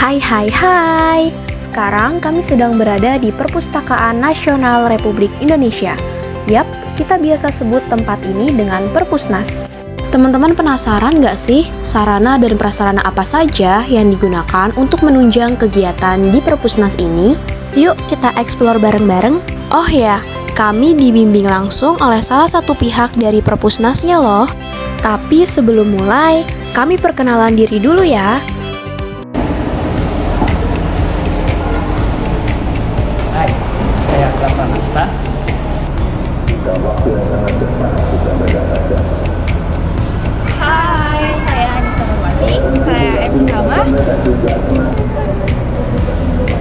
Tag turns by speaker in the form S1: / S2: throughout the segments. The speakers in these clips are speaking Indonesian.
S1: Hai hai hai. Sekarang kami sedang berada di Perpustakaan Nasional Republik Indonesia. Yap, kita biasa sebut tempat ini dengan Perpusnas. Teman-teman penasaran nggak sih sarana dan prasarana apa saja yang digunakan untuk menunjang kegiatan di Perpusnas ini? Yuk kita explore bareng-bareng. Oh ya, kami dibimbing langsung oleh salah satu pihak dari Perpusnasnya loh. Tapi sebelum mulai, kami perkenalan diri dulu ya.
S2: Hai, saya Pranasta.
S3: Hai, saya Anissa Nurwati. Saya Evi Salma.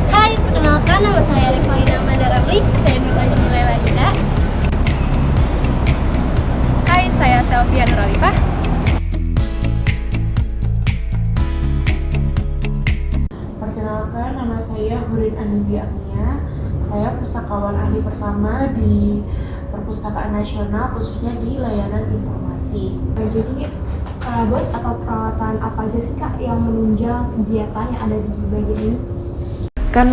S3: Hai, perkenalkan nama saya Revalina Mandaramli. Saya Nurtanjung Nilela Nida. Hai, saya Selvia Nuralifah.
S4: Perkenalkan, nama saya Hurin Anindya Agnia. Saya pustakawan ahli pertama di Perpustakaan Nasional, khususnya di layanan informasi.
S5: Jadi perabot atau peralatan apa aja sih Kak yang menunjang kegiatan yang ada di bagian ini?
S4: Kan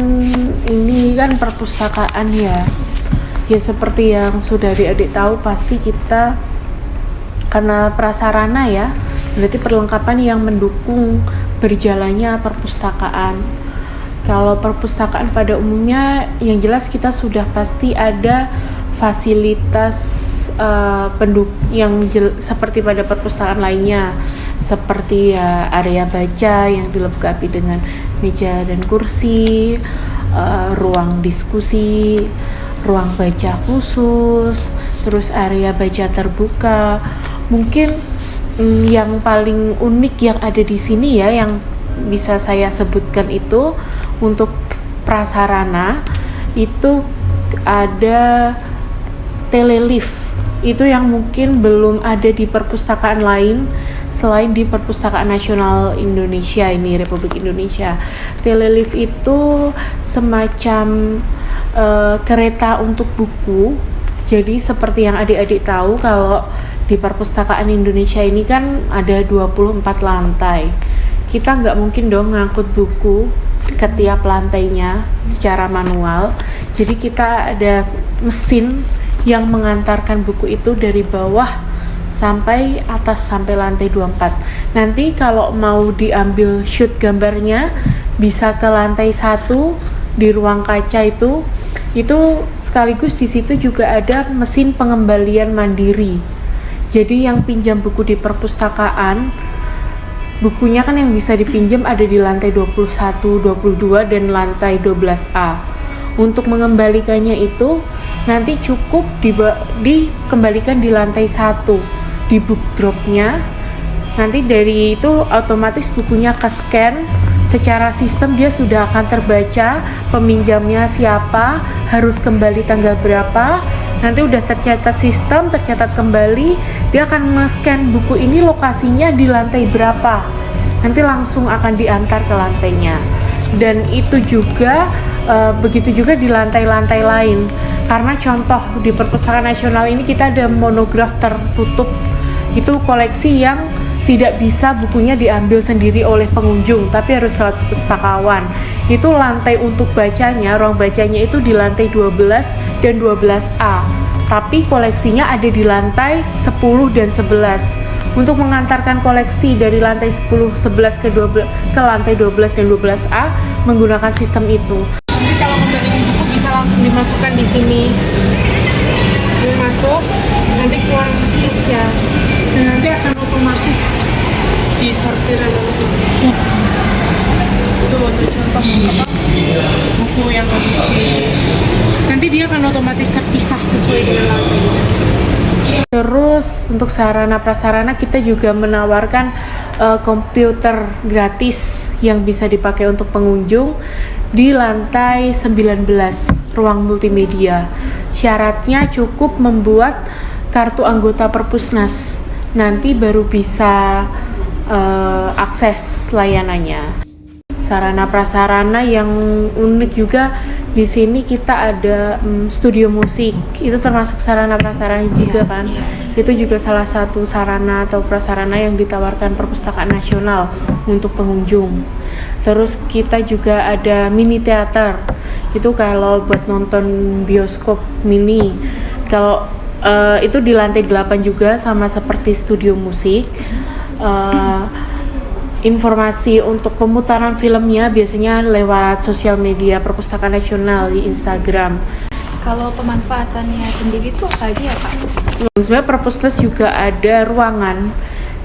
S4: ini kan perpustakaan ya. Ya seperti yang sudah adik-adik tahu, pasti kita karena prasarana ya, berarti perlengkapan yang mendukung berjalannya perpustakaan. Kalau perpustakaan pada umumnya yang jelas kita sudah pasti ada fasilitas yang seperti pada perpustakaan lainnya, seperti ya area baca yang dilengkapi dengan meja dan kursi, ruang diskusi, ruang baca khusus, terus area baca terbuka. Mungkin yang paling unik yang ada di sini ya, yang bisa saya sebutkan itu untuk prasarana itu ada telelift. Itu yang mungkin belum ada di perpustakaan lain selain di Perpustakaan Nasional Indonesia ini, Republik Indonesia. Telelift itu semacam kereta untuk buku. Jadi seperti yang adik-adik tahu, kalau di Perpustakaan Indonesia ini kan ada 24 lantai. Kita nggak mungkin dong ngangkut buku ke tiap lantainya secara manual. Jadi kita ada mesin yang mengantarkan buku itu dari bawah sampai atas, sampai lantai 24. Nanti kalau mau diambil shoot gambarnya bisa ke lantai 1 di ruang kaca itu sekaligus di situ juga ada mesin pengembalian mandiri. Jadi yang pinjam buku di perpustakaan, bukunya kan yang bisa dipinjam ada di lantai 21, 22 dan lantai 12A. Untuk mengembalikannya itu nanti cukup dikembalikan di lantai 1 di book drop-nya. Nanti dari itu otomatis bukunya ke scan secara sistem, dia sudah akan terbaca peminjamnya siapa, harus kembali tanggal berapa. Nanti udah tercatat sistem, tercatat kembali, dia akan men-scan buku ini lokasinya di lantai berapa. Nanti langsung akan diantar ke lantainya. Dan itu juga begitu juga di lantai-lantai lain. Karena contoh di Perpustakaan Nasional ini kita ada monograf tertutup. Itu koleksi yang tidak bisa bukunya diambil sendiri oleh pengunjung, tapi harus lewat pustakawan. Itu lantai untuk bacanya, ruang bacanya itu di lantai 12 dan 12A. Tapi koleksinya ada di lantai 10 dan 11. Untuk mengantarkan koleksi dari lantai 10, 11 ke lantai 12 dan 12A menggunakan sistem itu.
S6: Jadi kalau kembaliin buku bisa langsung dimasukkan di sini. Ini masuk, nanti keluar struknya, dan nanti akan otomatis disortir dari sini. Itu untuk contoh buku yang habis nanti dia akan otomatis terpisah sesuai dengan lantainya.
S4: Terus untuk sarana prasarana kita juga menawarkan komputer gratis yang bisa dipakai untuk pengunjung di lantai 19, ruang multimedia. Syaratnya cukup membuat kartu anggota Perpusnas, nanti baru bisa akses layanannya. Sarana prasarana yang unik juga di sini kita ada studio musik, itu termasuk sarana prasarana juga kan. Itu juga salah satu sarana atau prasarana yang ditawarkan Perpustakaan Nasional untuk pengunjung. Terus kita juga ada mini teater. Itu kalau buat nonton bioskop mini. Kalau itu di lantai 8 juga, sama seperti studio musik. Informasi untuk pemutaran filmnya biasanya lewat sosial media Perpustakaan Nasional di Instagram.
S5: Kalau pemanfaatannya sendiri itu apa aja ya Kak?
S4: Sebenarnya Perpusnas juga ada ruangan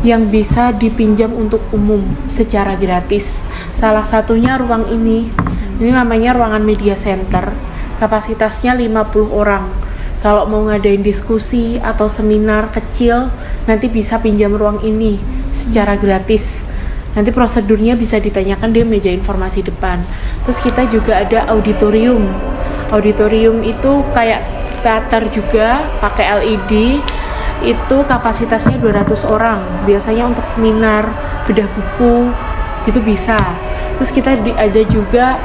S4: yang bisa dipinjam untuk umum secara gratis. Salah satunya ruang ini namanya ruangan media center, kapasitasnya 50 orang. Kalau mau ngadain diskusi atau seminar kecil, nanti bisa pinjam ruang ini secara gratis. Nanti prosedurnya bisa ditanyakan di meja informasi depan. Terus kita juga ada auditorium. Auditorium itu kayak teater juga, pakai LED. Itu kapasitasnya 200 orang. Biasanya untuk seminar, bedah buku, itu bisa. Terus kita ada juga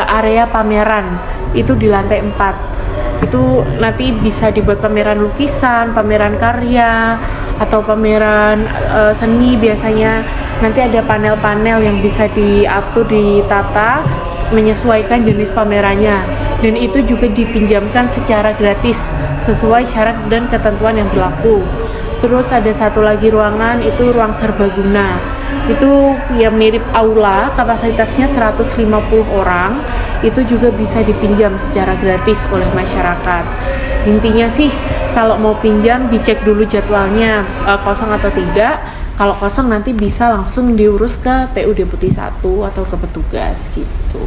S4: area pameran. Itu di lantai 4. Itu nanti bisa dibuat pameran lukisan, pameran karya, atau pameran seni. Biasanya nanti ada panel-panel yang bisa diatur, ditata menyesuaikan jenis pamerannya, dan itu juga dipinjamkan secara gratis sesuai syarat dan ketentuan yang berlaku. Terus ada satu lagi ruangan, itu ruang serbaguna. Itu yang mirip aula, kapasitasnya 150 orang. Itu juga bisa dipinjam secara gratis oleh masyarakat. Intinya sih kalau mau pinjam dicek dulu jadwalnya kosong atau tidak. Kalau kosong nanti bisa langsung diurus ke TU Deputi 1 atau ke petugas gitu.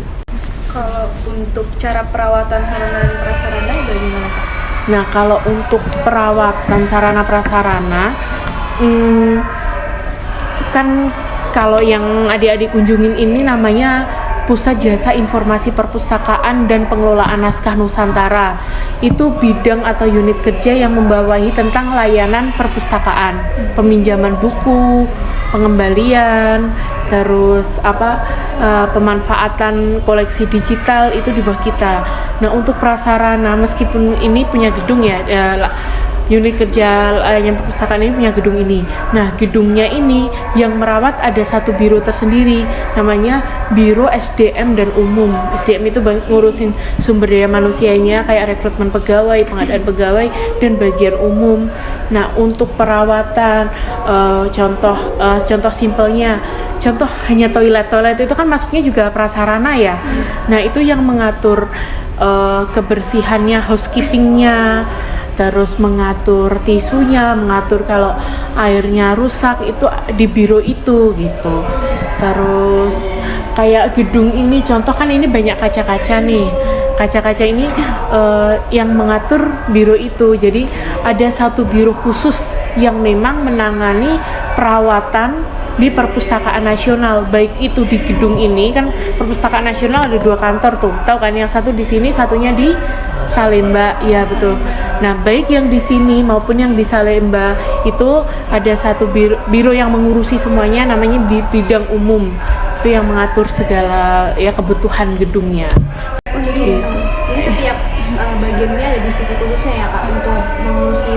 S5: Kalau untuk cara perawatan sarana dan prasarana bagaimana Kak?
S4: Nah, kalau untuk perawatan sarana prasarana, kan kalau yang adik-adik kunjungin ini namanya Pusat Jasa Informasi Perpustakaan dan Pengelolaan Naskah Nusantara. Itu bidang atau unit kerja yang membawahi tentang layanan perpustakaan, peminjaman buku, pengembalian, terus pemanfaatan koleksi digital itu di bawah kita. Nah, untuk prasarana, meskipun ini punya gedung ya, unit kerja layanan perpustakaan ini punya gedung ini. Nah, gedungnya ini yang merawat ada satu biro tersendiri, namanya Biro SDM dan Umum. SDM itu ngurusin sumber daya manusianya, kayak rekrutmen pegawai, pengadaan pegawai, dan bagian umum. Nah, untuk perawatan, contoh simpelnya, contoh hanya toilet itu kan masuknya juga prasarana ya. Nah, itu yang mengatur kebersihannya, housekeepingnya, terus mengatur tisunya, mengatur kalau airnya rusak, itu di biro itu gitu. Terus kayak gedung ini, contoh kan ini banyak kaca-kaca nih. Kaca-kaca ini yang mengatur biro itu. Jadi ada satu biro khusus yang memang menangani perawatan di Perpustakaan Nasional, baik itu di gedung ini, kan Perpustakaan Nasional ada 2 kantor tuh, tahu kan, yang satu di sini, satunya di Salemba, ya betul. Nah, baik yang di sini maupun yang di Salemba itu ada satu biro yang mengurusi semuanya, namanya bidang umum, itu yang mengatur segala ya kebutuhan gedungnya.
S5: Oh, jadi setiap bagiannya ada divisi khususnya ya Kak untuk mengurusi.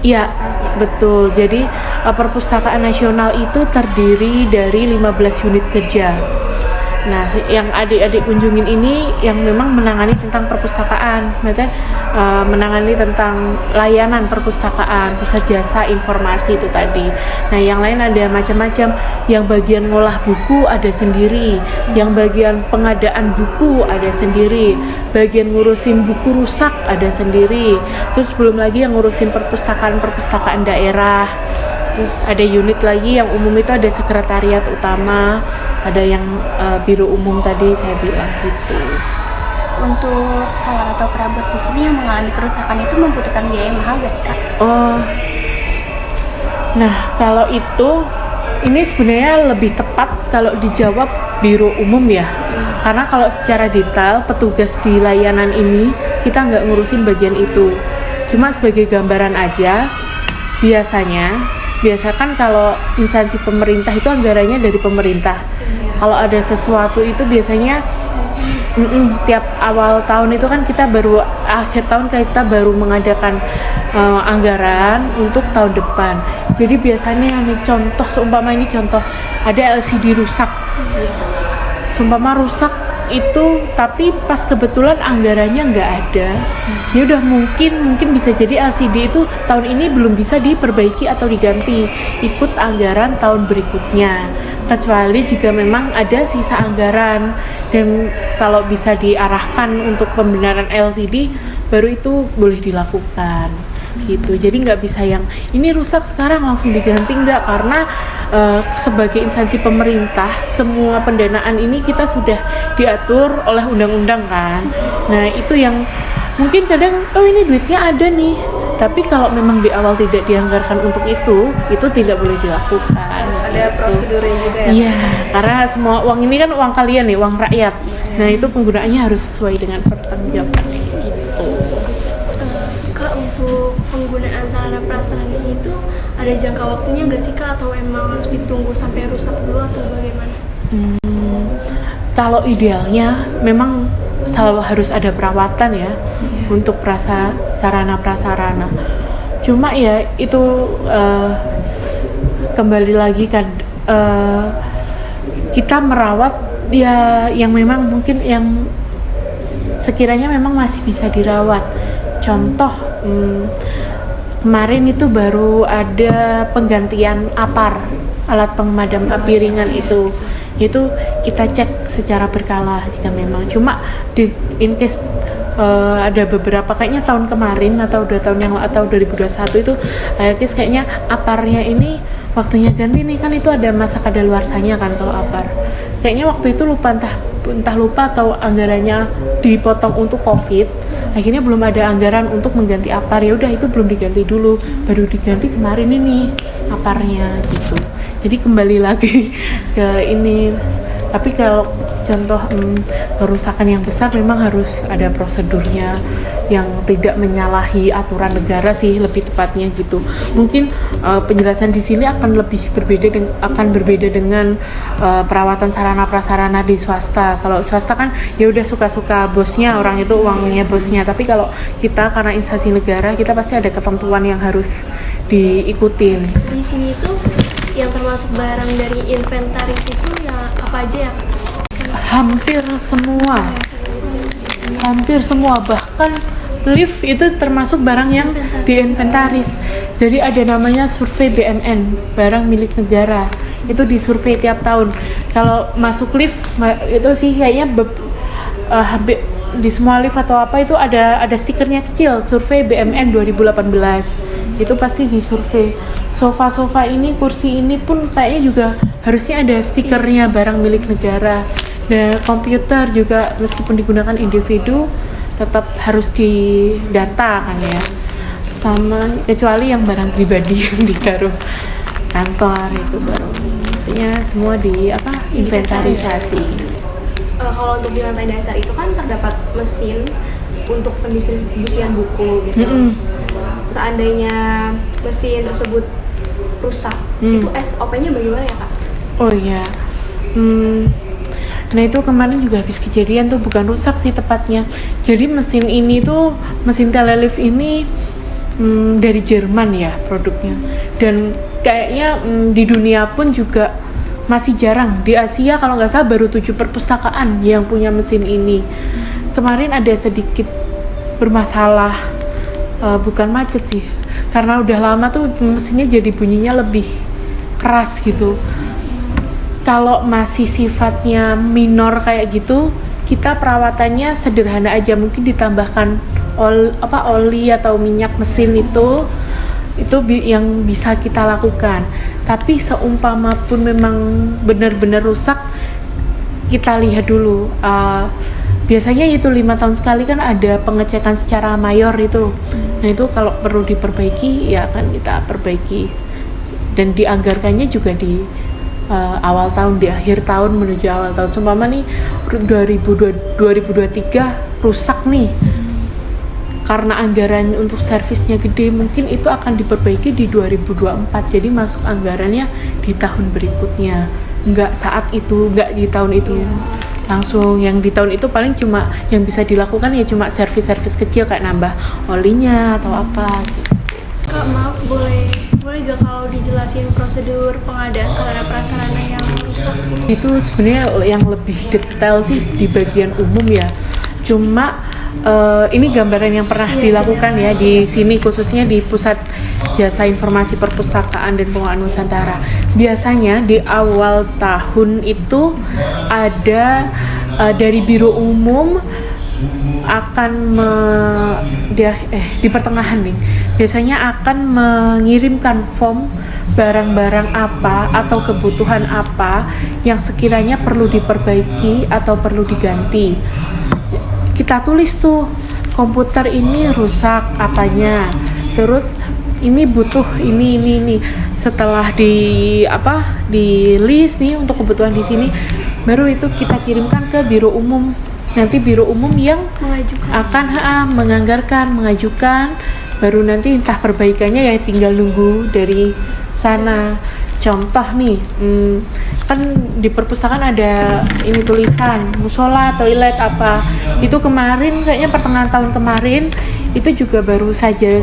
S4: Iya, betul. Jadi Perpustakaan Nasional itu terdiri dari 15 unit kerja. Nah, yang adik-adik kunjungin ini yang memang menangani tentang perpustakaan, maksudnya menangani tentang layanan perpustakaan, pusat jasa informasi itu tadi. Nah, yang lain ada macam-macam. Yang bagian ngolah buku ada sendiri, yang bagian pengadaan buku ada sendiri, bagian ngurusin buku rusak ada sendiri. Terus belum lagi yang ngurusin perpustakaan daerah. Terus ada unit lagi yang umum, itu ada sekretariat utama, ada yang biro umum tadi saya bilang gitu.
S5: Untuk alat atau perabot di sini yang mengalami kerusakan itu membutuhkan biaya yang mahal gak sih Kak?
S4: Oh, nah kalau itu ini sebenarnya lebih tepat kalau dijawab biro umum ya. Karena kalau secara detail petugas di layanan ini kita nggak ngurusin bagian itu. Cuma sebagai gambaran aja, biasa kan kalau instansi pemerintah itu anggarannya dari pemerintah. Kalau ada sesuatu itu biasanya tiap awal tahun itu kan kita baru akhir tahun kita baru mengadakan anggaran untuk tahun depan. Jadi biasanya nih contoh seumpama ini contoh ada LCD rusak. Seumpama rusak itu tapi pas kebetulan anggarannya nggak ada, ya udah mungkin bisa jadi LCD itu tahun ini belum bisa diperbaiki atau diganti, ikut anggaran tahun berikutnya, kecuali jika memang ada sisa anggaran dan kalau bisa diarahkan untuk pembenaran LCD baru itu boleh dilakukan gitu. Jadi nggak bisa yang ini rusak sekarang langsung diganti, nggak, karena sebagai instansi pemerintah semua pendanaan ini kita sudah diatur oleh undang-undang kan. Nah itu yang mungkin kadang ini duitnya ada nih, tapi kalau memang di awal tidak dianggarkan untuk itu tidak boleh dilakukan.
S5: Ada prosedurnya juga ya?
S4: Iya, karena semua uang ini kan uang kalian nih, uang rakyat. Nah itu penggunaannya harus sesuai dengan pertanggungjawabannya gitu.
S3: Kak, untuk penggunaan sarana prasarana itu ada jangka waktunya nggak sih Kak, atau emang harus ditunggu sampai rusak dulu atau bagaimana?
S4: Kalau idealnya memang selalu harus ada perawatan ya untuk sarana prasarana. Cuma ya itu kembali lagi kan kita merawat ya yang memang mungkin yang sekiranya memang masih bisa dirawat. Contoh kemarin itu baru ada penggantian APAR, alat pemadam api ringan itu kita cek secara berkala jika memang cuma in case ada beberapa kayaknya tahun kemarin atau 2 tahun yang atau 2021 itu kayaknya APAR-nya ini waktunya ganti nih kan, itu ada masa kadaluarsanya kan kalau APAR. Kayaknya waktu itu entah lupa atau anggarannya dipotong untuk COVID, akhirnya belum ada anggaran untuk mengganti APAR. Ya udah itu belum diganti dulu, baru diganti kemarin ini APAR-nya gitu. Jadi kembali lagi ke ini. Tapi kalau contoh kerusakan yang besar memang harus ada prosedurnya yang tidak menyalahi aturan negara sih, lebih tepatnya gitu. Mungkin penjelasan di sini akan berbeda dengan perawatan sarana prasarana di swasta. Kalau swasta kan ya udah suka-suka bosnya, orang itu uangnya bosnya. Tapi kalau kita karena instansi negara, kita pasti ada ketentuan yang harus diikutin.
S3: Di sini tuh yang termasuk barang dari inventaris itu ya apa aja ya?
S4: Hampir semua, bahkan lift itu termasuk barang yang diinventaris. Jadi ada namanya survei BMN, barang milik negara, itu disurvei tiap tahun. Kalau masuk lift itu sih kayaknya hampir di semua lift atau apa itu ada stikernya kecil, survei BMN 2018, itu pasti disurvei. Sofa ini, kursi ini pun kayaknya juga harusnya ada stikernya barang milik negara. Dan komputer juga meskipun digunakan individu tetap harus didata kan ya, sama kecuali yang barang pribadi yang ditaruh kantor itu baru artinya semua inventarisasi.
S5: Kalau untuk di lantai dasar itu kan terdapat mesin untuk pendistribusian buku gitu. Seandainya mesin tersebut rusak, itu SOP-nya bagaimana ya Kak?
S4: Oh iya, nah itu kemarin juga habis kejadian tuh, bukan rusak sih tepatnya. Jadi mesin telelift ini dari Jerman ya produknya, dan kayaknya di dunia pun juga masih jarang. Di Asia kalau nggak salah baru 7 perpustakaan yang punya mesin ini. Kemarin ada sedikit bermasalah, bukan macet sih, karena udah lama tuh mesinnya jadi bunyinya lebih keras gitu. Kalau masih sifatnya minor kayak gitu, kita perawatannya sederhana aja, mungkin ditambahkan oli atau minyak mesin itu yang bisa kita lakukan. Tapi seumpama pun memang benar-benar rusak, kita lihat dulu. Biasanya itu 5 tahun sekali kan ada pengecekan secara mayor itu. Nah itu kalau perlu diperbaiki ya akan kita perbaiki, dan dianggarkannya juga di awal tahun, di akhir tahun menuju awal tahun. Seumpama nih 2023 rusak nih, karena anggaran untuk servisnya gede, mungkin itu akan diperbaiki di 2024, jadi masuk anggarannya di tahun berikutnya nggak saat itu, nggak di tahun itu. Langsung yang di tahun itu paling cuma yang bisa dilakukan ya cuma servis-servis kecil kayak nambah olinya atau apa gitu.
S3: Kak, maaf, boleh gak kalau dijelasin prosedur pengadaan sarana prasarana yang rusak?
S4: Itu sebenarnya yang lebih detail sih di bagian umum ya. Cuma ini gambaran yang pernah dilakukan ya di sini, khususnya di Pusat Jasa Informasi Perpustakaan dan Pengelolaan Nusantara. Biasanya di awal tahun itu ada dari Biro Umum akan di pertengahan nih biasanya akan mengirimkan form barang-barang apa atau kebutuhan apa yang sekiranya perlu diperbaiki atau perlu diganti. Kita tulis tuh, komputer ini rusak apanya, terus ini butuh ini. Setelah di list nih untuk kebutuhan di sini, baru itu kita kirimkan ke Biro Umum. Nanti Biro Umum yang akan mengajukan, baru nanti entah perbaikannya yang tinggal nunggu dari sana. Contoh nih, kan di perpustakaan ada ini tulisan musola, toilet apa. Itu kemarin kayaknya pertengahan tahun kemarin itu juga baru saja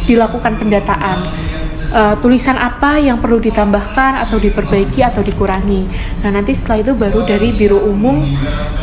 S4: dilakukan pendataan. Tulisan apa yang perlu ditambahkan atau diperbaiki atau dikurangi. Nah, nanti setelah itu baru dari Biro Umum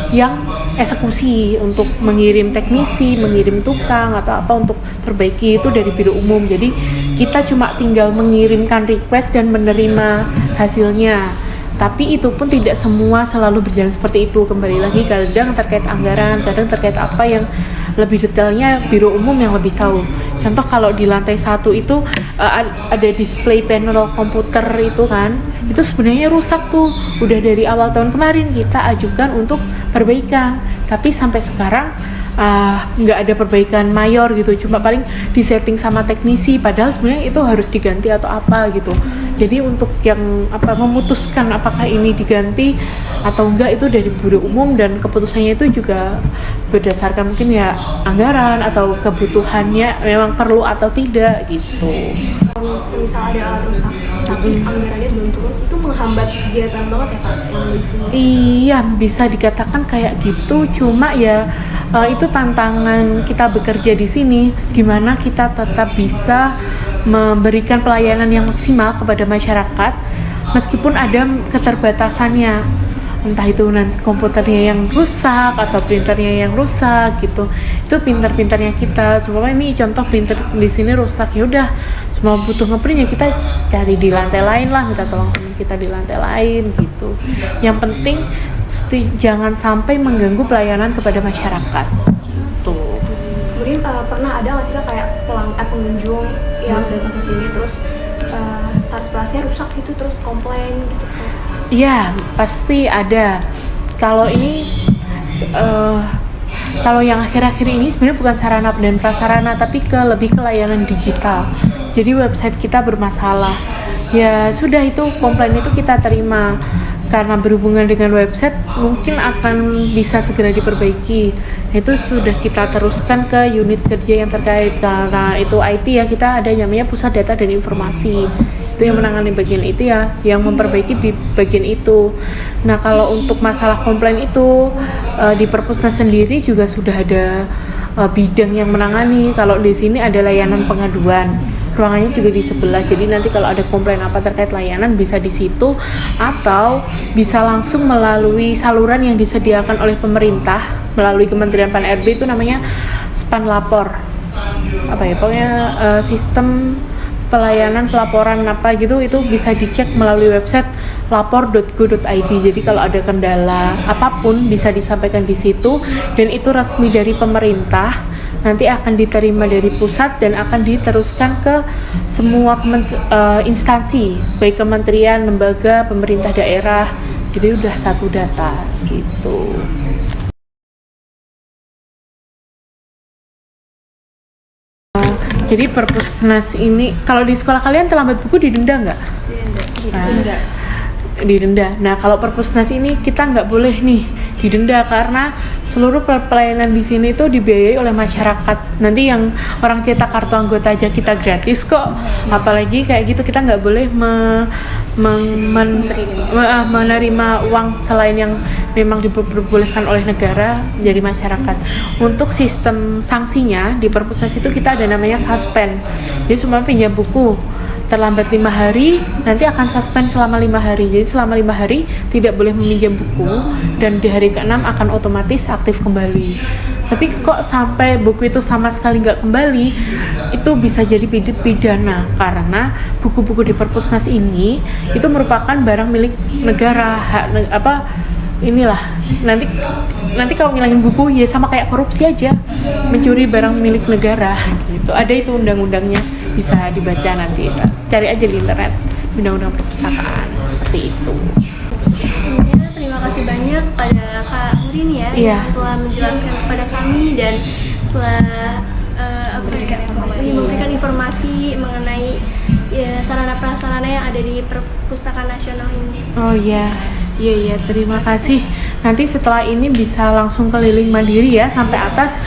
S4: yang eksekusi untuk mengirim teknisi, mengirim tukang atau apa untuk perbaiki, itu dari Biro Umum. Jadi kita cuma tinggal mengirimkan request dan menerima hasilnya. Tapi itu pun tidak semua selalu berjalan seperti itu. Kembali lagi, kadang terkait anggaran, kadang terkait apa yang lebih detailnya Biro Umum yang lebih tahu. Contoh kalau di lantai 1 itu ada display panel komputer itu kan, itu sebenarnya rusak tuh. Udah dari awal tahun kemarin kita ajukan untuk perbaikan, tapi sampai sekarang nggak ada perbaikan mayor gitu, cuma paling disetting sama teknisi, padahal sebenarnya itu harus diganti atau apa gitu. Jadi untuk yang memutuskan apakah ini diganti atau enggak itu dari Biro Umum, dan keputusannya itu juga berdasarkan mungkin ya anggaran atau kebutuhannya memang perlu atau tidak gitu.
S5: Kalau misal ada alat rusak tapi anggarannya belum turun, itu menghambat kegiatan banget ya Kak yang di sini?
S4: Iya, bisa dikatakan kayak gitu. Cuma ya itu tantangan kita bekerja di sini, gimana kita tetap bisa memberikan pelayanan yang maksimal kepada masyarakat meskipun ada keterbatasannya, entah itu nanti komputernya yang rusak atau printernya yang rusak gitu. Itu pintar-pintarnya kita. Cuma ini contoh printer di sini rusak, ya udah semua butuh ngeprint ya kita cari di lantai lain lah, minta tolong teman kita di lantai lain gitu. Yang penting jangan sampai mengganggu pelayanan kepada masyarakat gitu.
S5: Kemudian pernah ada nggak sih Kak kayak pengunjung yang datang ke sini terus sarana rusak gitu terus komplain gitu Kak?
S4: Iya, pasti ada. Kalau ini kalau yang akhir-akhir ini sebenarnya bukan sarana dan prasarana, tapi lebih ke layanan digital. Jadi website kita bermasalah. Ya sudah, itu komplain itu kita terima. Karena berhubungan dengan website mungkin akan bisa segera diperbaiki. Itu sudah kita teruskan ke unit kerja yang terkait, karena itu IT ya, kita ada namanya Pusat Data dan Informasi. Itu yang menangani bagian itu ya, yang memperbaiki di bagian itu. Nah, kalau untuk masalah komplain itu di Perpusnas sendiri juga sudah ada bidang yang menangani. Kalau di sini ada layanan pengaduan, ruangannya juga di sebelah. Jadi nanti kalau ada komplain apa terkait layanan bisa di situ, atau bisa langsung melalui saluran yang disediakan oleh pemerintah melalui Kementerian Pan-RB, itu namanya Span Lapor. Pokoknya sistem pelayanan pelaporan apa gitu, itu bisa dicek melalui website lapor.go.id. Jadi kalau ada kendala apapun bisa disampaikan di situ, dan itu resmi dari pemerintah, nanti akan diterima dari pusat dan akan diteruskan ke semua instansi, baik kementerian, lembaga, pemerintah daerah. Jadi udah satu data gitu. Jadi Perpusnas ini, kalau di sekolah kalian terlambat buku didenda nggak? Didenda. Nah, kalau Perpusnas ini kita nggak boleh nih didenda, karena seluruh pelayanan di sini itu dibiayai oleh masyarakat. Nanti yang orang cetak kartu anggota aja kita gratis kok. Apalagi kayak gitu, kita nggak boleh menerima uang selain yang memang diperbolehkan oleh negara dari masyarakat. Untuk sistem sanksinya di Perpusnas itu kita ada namanya suspend. Jadi semua pinjam buku terlambat 5 hari nanti akan suspend selama 5 hari. Jadi selama 5 hari tidak boleh meminjam buku dan di hari ke-6 akan otomatis aktif kembali. Tapi kok sampai buku itu sama sekali nggak kembali, itu bisa jadi pidana karena buku-buku di Perpusnas ini itu merupakan barang milik negara, inilah nanti kalau ngilangin buku ya sama kayak korupsi aja, mencuri barang milik negara gitu. Ada itu undang-undangnya, bisa dibaca nanti, cari aja di internet undang-undang perpustakaan seperti itu.
S3: Sebenarnya terima kasih banyak pada Kak Nurin ya
S4: Iya.
S3: yang telah menjelaskan kepada kami dan telah memberikan informasi mengenai sarana prasarana yang ada di Perpustakaan Nasional ini.
S4: Oh iya, terima kasih. Nanti setelah ini bisa langsung keliling mandiri ya sampai atas